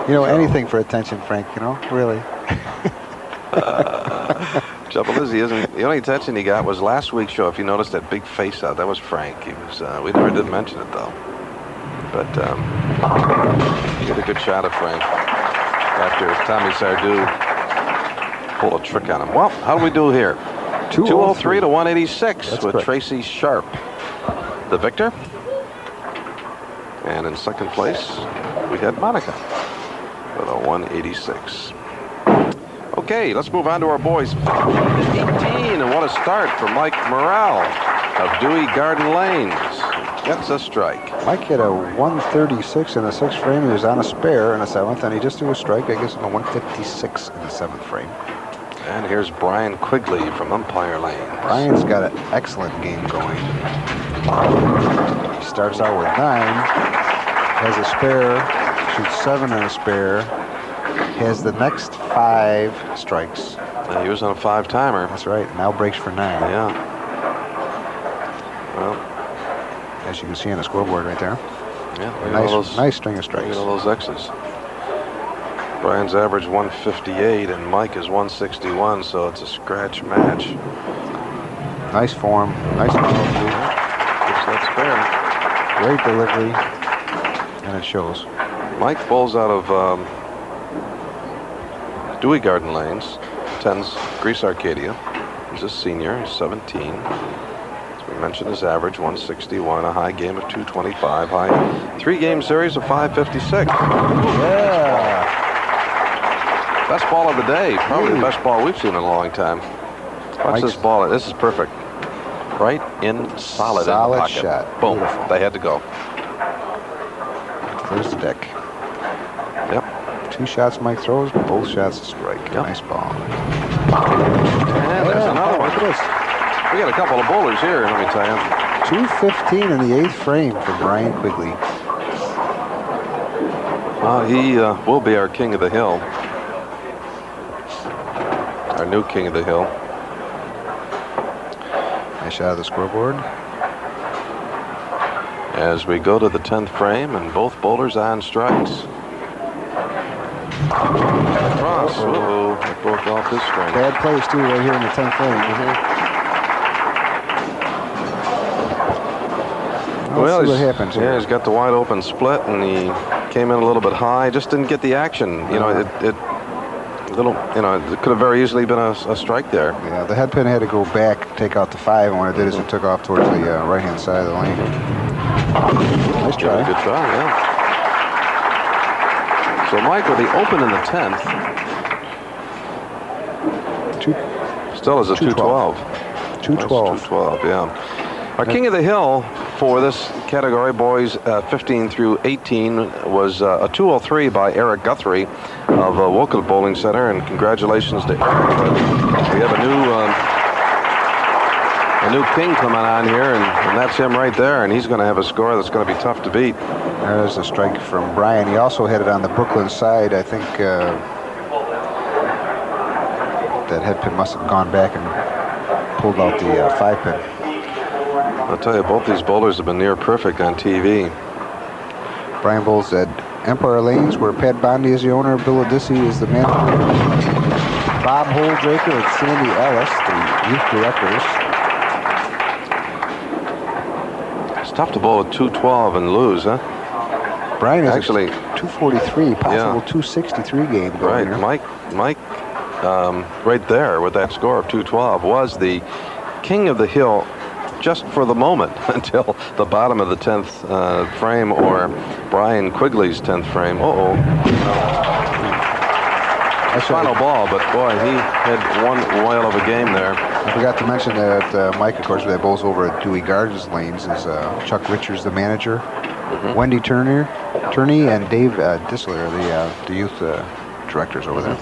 you know, anything for attention, Frank. You know, really. Trouble is, the only attention he got was last week's show. If you noticed that big face out, that was Frank. He was. We never did mention it though. But you get a good shot of Frank after Tommy Sardou pulled a trick on him. Well, how do we do here? 203 to 186 with correct. Tracy Sharp, the victor. And in second place, we had Monica with a 186. Okay, let's move on to our boys. 18, and what a start for Mike Morrill of Dewey Garden Lanes. Gets a strike. Mike had a 136 in the 6th frame. He was on a spare in the 7th, and he just threw a strike. I guess on a 156 in the 7th frame. And here's Brian Quigley from Umpire Lane. Brian's got an excellent game going. He starts out with 9, has a spare, shoots 7 on a spare, has the next 5 strikes. He was on a 5-timer. That's right. Now breaks for 9. Yeah. Well, as you can see on the scoreboard right there. Yeah. Nice string of strikes. Look at all those X's. Brian's average 158 and Mike is 161, so it's a scratch match. Nice form. Nice follow through. Gets that spare. Great delivery. And it shows. Mike bowls out of Dewey Garden Lanes. Attends Greece Arcadia. He's a senior. He's 17. As we mentioned, his average 161, a high game of 225, high 3-game series of 556. Yeah. Best ball of the day. Probably the best ball we've seen in a long time. Watch this ball. This is perfect. Right in solid in the pocket. Shot. Boom. Beautiful. They had to go. Clears the deck. Yep. 2 shots Mike throws, both shots a strike. Yep. Nice ball. And there's another one. Look at this. We got a couple of bowlers here, let me tell you. 215 in the 8th frame for Brian Quigley. He will be our king of the hill. Our new king of the hill. Nice shot of the scoreboard. As we go to the 10th frame, and both bowlers on strikes. Cross. Uh-oh. It broke off this string. Bad plays, too, right here in the 10th frame. Let's see what happens here. Yeah, he's got the wide open split, and he came in a little bit high. Just didn't get the action. You know, it could have very easily been a strike there. Yeah, the head pin had to go back, take out the 5, and when it did is it took off towards the right-hand side of the lane. Nice try. Good try, yeah. So Mike with the open in the 10th. Still is a 212. 212. 212, yeah. Our king of the hill for this category, boys 15 through 18, was a 203 by Eric Guthrie of Woodward Bowling Center, and congratulations to Eric. We have a new king coming on here, and that's him right there, and he's going to have a score that's going to be tough to beat. There's a strike from Brian. He also had it on the Brooklyn side. I think that head pin must have gone back and pulled out the 5 pin. I'll tell you, both these bowlers have been near perfect on TV. Brian bowls at Empire Lanes, where Pat Bondi is the owner, Bill Odissi is the manager, Bob Holdraker and Sandy Ellis, the youth directors. It's tough to bowl at 212 and lose, huh? Brian is actually 243, possible 263 game. Right, Mike, right there with that score of 212 was the king of the hill just for the moment until the bottom of the 10th frame, or Brian Quigley's 10th frame. That's final ball, but boy, he had one whale of a game there. I forgot to mention that Mike, of course, that bowls over at Dewey Gardens Lanes, is Chuck Richards, the manager. Wendy Turner, Turney and Dave Dissler, the youth directors over there.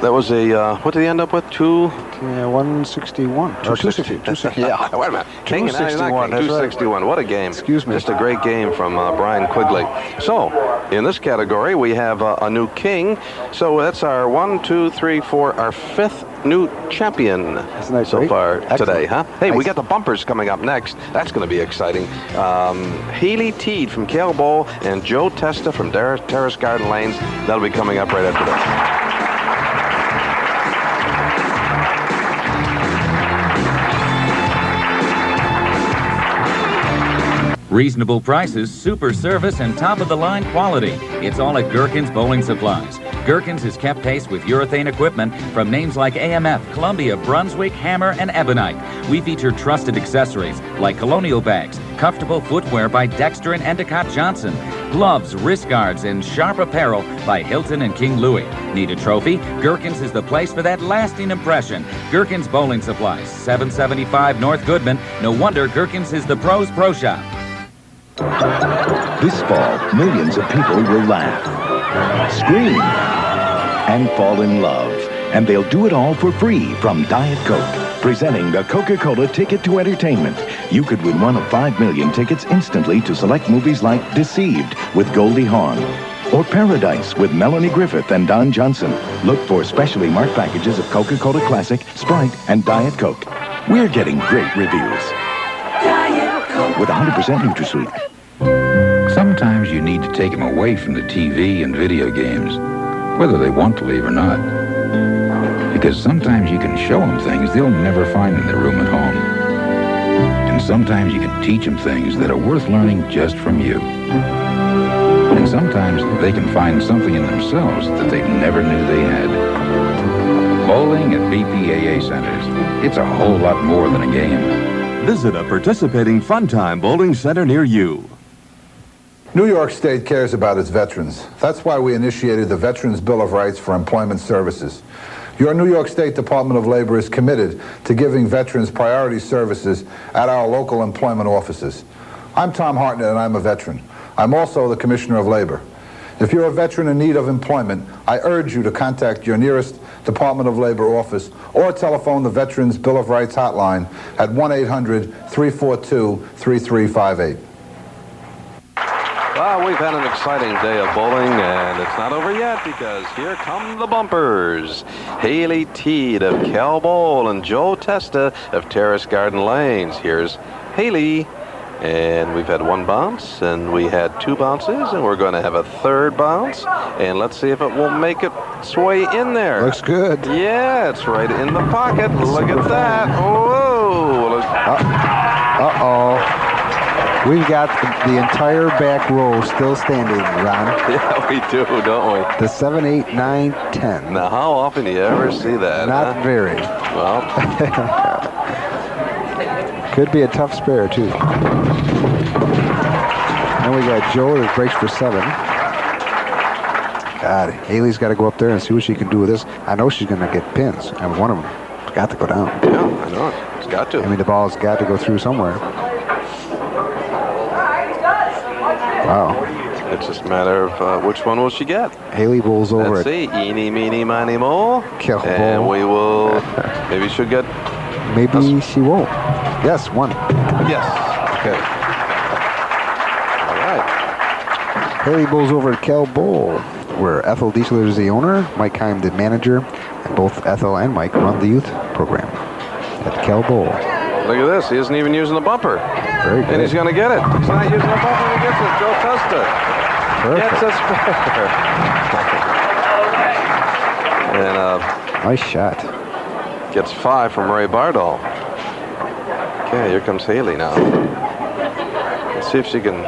That was a, what did he end up with? 161. Or 260. Yeah, wait a minute. 261. 261. What a game. Excuse me. Just a great game from Brian Quigley. So, in this category, we have a new king. So that's our 1, 2, 3, 4, our 5th new champion so far today, huh? Hey, we got the bumpers coming up next. That's going to be exciting. Haylee Teed from Kell Bowl and Joe Testa from Terrace Garden Lanes. That'll be coming up right after this. Reasonable prices, super service, and top-of-the-line quality. It's all at Gherkins Bowling Supplies. Gherkins has kept pace with urethane equipment from names like AMF, Columbia, Brunswick, Hammer, and Ebonite. We feature trusted accessories like colonial bags, comfortable footwear by Dexter and Endicott Johnson, gloves, wrist guards, and sharp apparel by Hilton and King Louis. Need a trophy? Gherkins is the place for that lasting impression. Gherkins Bowling Supplies, 775 North Goodman. No wonder Gherkins is the pros' pro shop. This fall, millions of people will laugh, scream, and fall in love. And they'll do it all for free from Diet Coke. Presenting the Coca-Cola Ticket to Entertainment. You could win one of 5 million tickets instantly to select movies like Deceived with Goldie Hawn or Paradise with Melanie Griffith and Don Johnson. Look for specially marked packages of Coca-Cola Classic, Sprite, and Diet Coke. We're getting great reviews. Diet Coke. With 100% NutraSweet. Sometimes you need to take them away from the TV and video games, whether they want to leave or not. Because sometimes you can show them things they'll never find in their room at home. And sometimes you can teach them things that are worth learning just from you. And sometimes they can find something in themselves that they never knew they had. Bowling at BPAA centers, it's a whole lot more than a game. Visit a participating Funtime Bowling Center near you. New York State cares about its veterans. That's why we initiated the Veterans Bill of Rights for Employment Services. Your New York State Department of Labor is committed to giving veterans priority services at our local employment offices. I'm Tom Hartnett, and I'm a veteran. I'm also the Commissioner of Labor. If you're a veteran in need of employment, I urge you to contact your nearest Department of Labor office or telephone the Veterans Bill of Rights hotline at 1-800-342-3358. Well, we've had an exciting day of bowling, and it's not over yet because here come the bumpers. Haylee Teed of Kell Bowl and Joe Testa of Terrace Garden Lanes. Here's Haylee, and we've had 1 bounce, and we had 2 bounces, and we're going to have a 3rd bounce, and let's see if it will make its way in there. Looks good. Yeah, it's right in the pocket. Look at that. Whoa. Uh-oh. We've got the entire back row still standing, Ron. Yeah, we do, don't we? The 7, 8, 9, 10. Now, how often do you ever see that? Not very. Well. Could be a tough spare, too. Then we got Joe that breaks for 7. God, Haley's got to go up there and see what she can do with this. I know she's going to get pins, and one of them has got to go down. Yeah, I know it. It's got to. I mean, the ball's got to go through somewhere. Wow. It's just a matter of which one will she get. Haylee bowls over Let's see. Eeny, meeny, miny, mo. And bowl. we will... Maybe she'll get... Maybe she won't. Yes, 1. Yes. Okay. All right. Haylee bowls over at Kell Bowl, where Ethel Diesler is the owner, Mike Heim the manager, and both Ethel and Mike run the youth program at Kell Bowl. Look at this. He isn't even using the bumper. Very good. And he's going to get it. He's not using the bumper. He gets it. Joe Testa gets a spare. And nice shot. Gets 5 from Ray Bardall. Okay, here comes Haylee now. Let's see if she can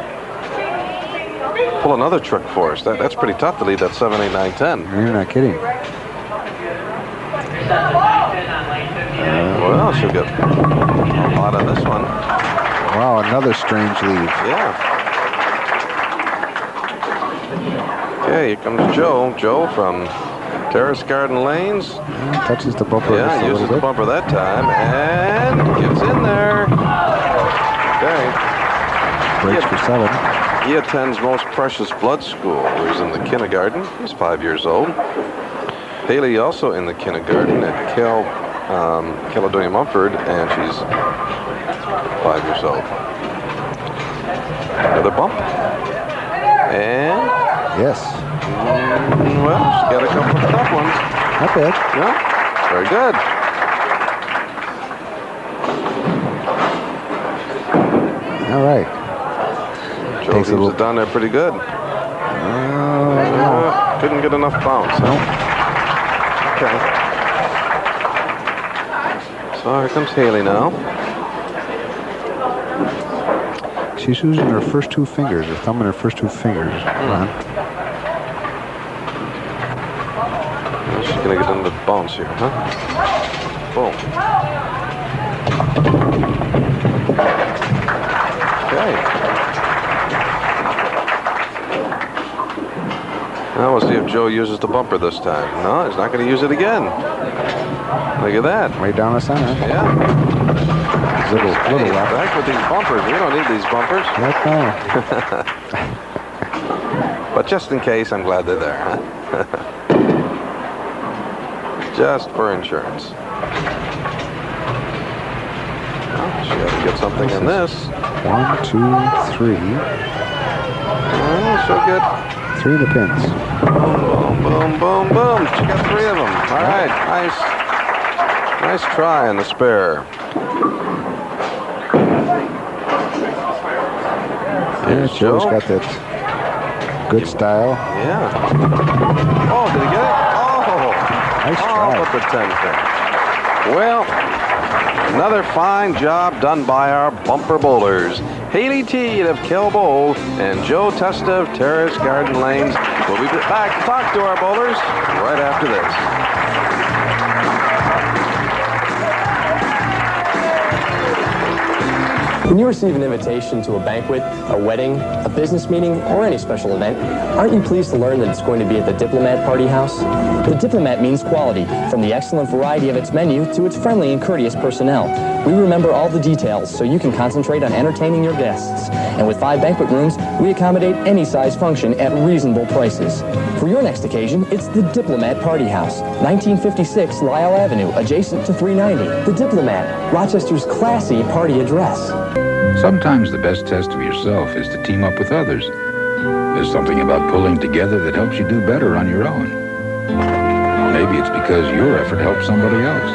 pull another trick for us. That's pretty tough to lead that 7, 8, 9, 10. You're not kidding. Well, she'll get a lot on this one. Wow, another strange leave. Yeah. Okay, here comes Joe. Joe from Terrace Garden Lanes. Touches the bumper. Yeah, uses the bumper that time and gets in there. Okay. Breaks for 7. He attends Most Precious Blood School. He's in the kindergarten. He's 5 years old. Haylee also in the kindergarten at Caledonia Mumford, and she's 5 years old. Another bump. And? Yes. Well, she's got a couple of tough ones. Not bad. Yeah, very good. All right. Joe seems to have done there pretty good. Couldn't get enough bounce. Huh? Okay. So here comes Haylee now. She's using her first two fingers, her thumb and her first two fingers. She's going to get into the bounce here, huh? Boom. Okay. Now we'll see if Joe uses the bumper this time. No, he's not going to use it again. Look at that. Way down the center. Yeah. Little left. Back with these bumpers. We don't need these bumpers. But just in case, I'm glad they're there, huh? Just for insurance. Well, she got to get something in this. 1, 2, 3. Well, she'll get 3 of the pins. Boom, boom, boom, boom. She got 3 of them. All right, nice try on the spare. Yeah, Joe's got that good style. Yeah. Oh, did he get it? Oh, nice try. But the 10 pin. Well, another fine job done by our bumper bowlers. Haylee Teed of Kell Bowl and Joe Testa of Terrace Garden Lanes. We'll be back to talk to our bowlers right after this. When you receive an invitation to a banquet, a wedding, a business meeting, or any special event, aren't you pleased to learn that it's going to be at the Diplomat Party House? The Diplomat means quality, from the excellent variety of its menu to its friendly and courteous personnel. We remember all the details so you can concentrate on entertaining your guests. And with 5 banquet rooms, we accommodate any size function at reasonable prices. For your next occasion, it's the Diplomat Party House, 1956 Lyle Avenue, adjacent to 390. The Diplomat, Rochester's classy party address. Sometimes the best test of yourself is to team up with others. There's something about pulling together that helps you do better on your own. Maybe it's because your effort helps somebody else.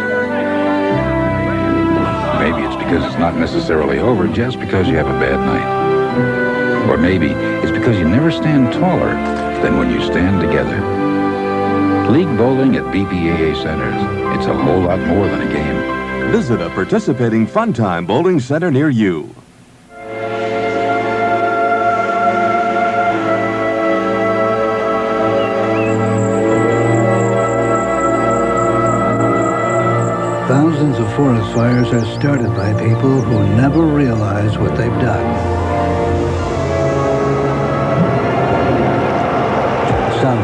Maybe it's because it's not necessarily over just because you have a bad night. Or maybe it's because you never stand taller than when you stand together. League bowling at BPAA centers, it's a whole lot more than a game. Visit a participating Funtime Bowling Center near you. Thousands of forest fires are started by people who never realize what they've done. Some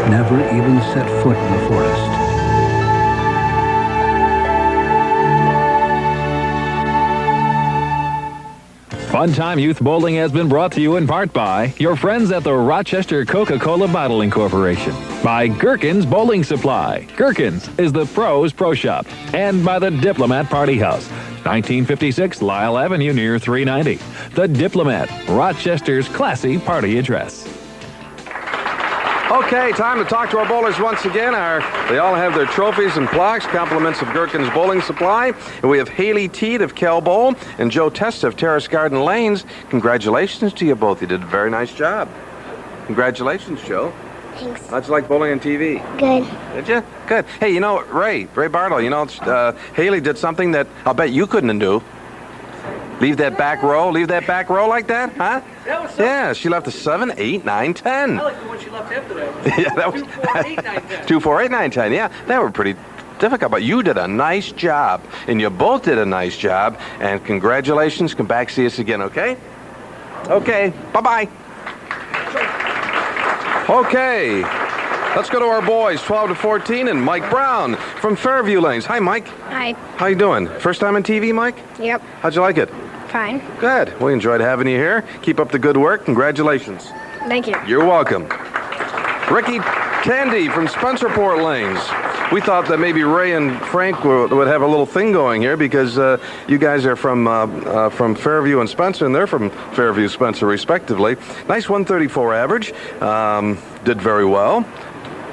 never even set foot in the forest. Funtime Youth Bowling has been brought to you in part by your friends at the Rochester Coca-Cola Bottling Corporation, by Gherkin's Bowling Supply. Gherkin's is the pros' pro shop. And by the Diplomat Party House, 1956 Lyle Avenue near 390. The Diplomat, Rochester's classy party address. Okay, time to talk to our bowlers once again. They all have their trophies and plaques, compliments of Gherkin's Bowling Supply. And we have Haylee Teed of Kell Bowl and Joe Testa of Terrace Garden Lanes. Congratulations to you both. You did a very nice job. Congratulations, Joe. Thanks. How'd you like bowling on TV? Good. Did you? Good. Hey, you know, Ray Bartle, you know, Haylee did something that I'll bet you couldn't do. Leave that back row like that, huh? Yeah, she left a 7, 8, 9, 10. I like the one she left after that. Yeah, that was 2, 4, 8, 9, 10. 2, 4, 8, 9, 10. Yeah, that were pretty difficult, but you did a nice job, and you both did a nice job. And congratulations. Come back, see us again, okay? Okay. Bye-bye. Okay. Let's go to our boys, 12 to 14, and Mike Brown from Fairview Lanes. Hi, Mike. Hi. How you doing? First time on TV, Mike? Yep. How'd you like it? Fine. Good. We enjoyed having you here. Keep up the good work. Congratulations. Thank you. You're welcome. Ricky Tandy from Spencerport Lanes. We thought that maybe Ray and Frank would have a little thing going here because you guys are from Fairview and Spencer, and they're from Fairview, Spencer, respectively. Nice 134 average. Did very well.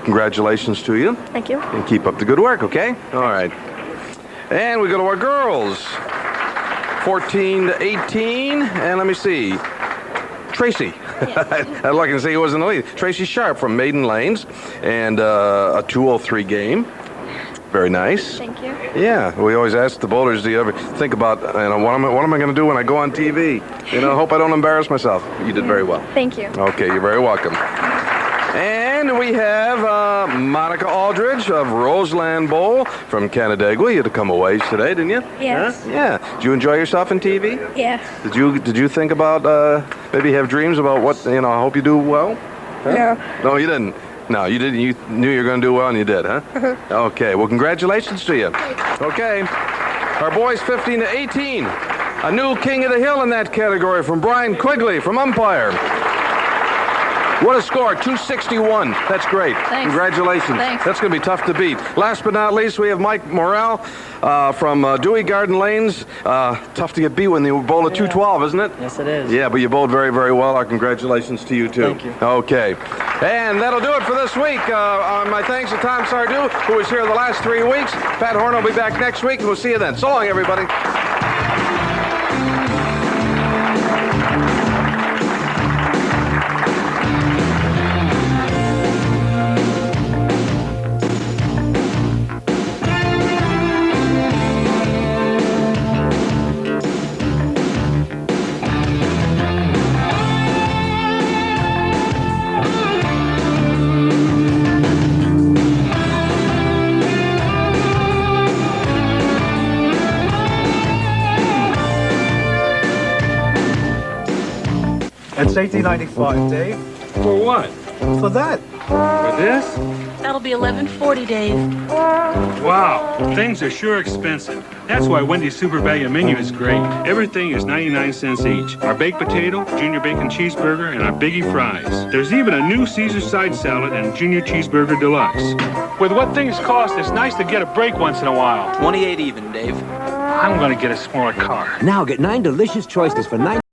Congratulations to you. Thank you. And keep up the good work, okay? All right. And we go to our girls. 14 to 18, and let me see. Tracy. I'd like to say who was in the lead. Tracy Sharp from Maiden Lanes, and a 203 game. Very nice. Thank you. Yeah, we always ask the bowlers, do you ever think about, what am I going to do when I go on TV? I hope I don't embarrass myself. You did very well. Thank you. Okay, you're very welcome. And we have Monica Aldrige of Roseland Bowl from Canandaigua. You had to come away today, didn't you? Yes. Huh? Yeah. Did you enjoy yourself in TV? Yeah. Did you think about maybe have dreams about what I hope you do well? Huh? No. No, you didn't. No, you didn't. You knew you were going to do well, and you did, huh? Okay. Well, congratulations to you. Okay. Our boys 15 to 18. A new king of the hill in that category from Brian Quigley from umpire. What a score, 261. That's great. Thanks. Congratulations. Thanks. That's going to be tough to beat. Last but not least, we have Mike Morrill from Dewey Garden Lanes. Tough to get beat when you bowl at 212, isn't it? Yes, it is. Yeah, but you bowled very, very well. Our congratulations to you, too. Thank you. Okay. And that'll do it for this week. My thanks to Tom Sardu, who was here the last 3 weeks. Pat Horn will be back next week, and we'll see you then. So long, everybody. It's $18.95, Dave. For what? For that. For this? That'll be $11.40, Dave. Wow, things are sure expensive. That's why Wendy's Super Value Menu is great. Everything is 99 cents each. Our baked potato, junior bacon cheeseburger, and our biggie fries. There's even a new Caesar side salad and junior cheeseburger deluxe. With what things cost, it's nice to get a break once in a while. 28 even, Dave. I'm going to get a smaller car. Now get 9 delicious choices for $9.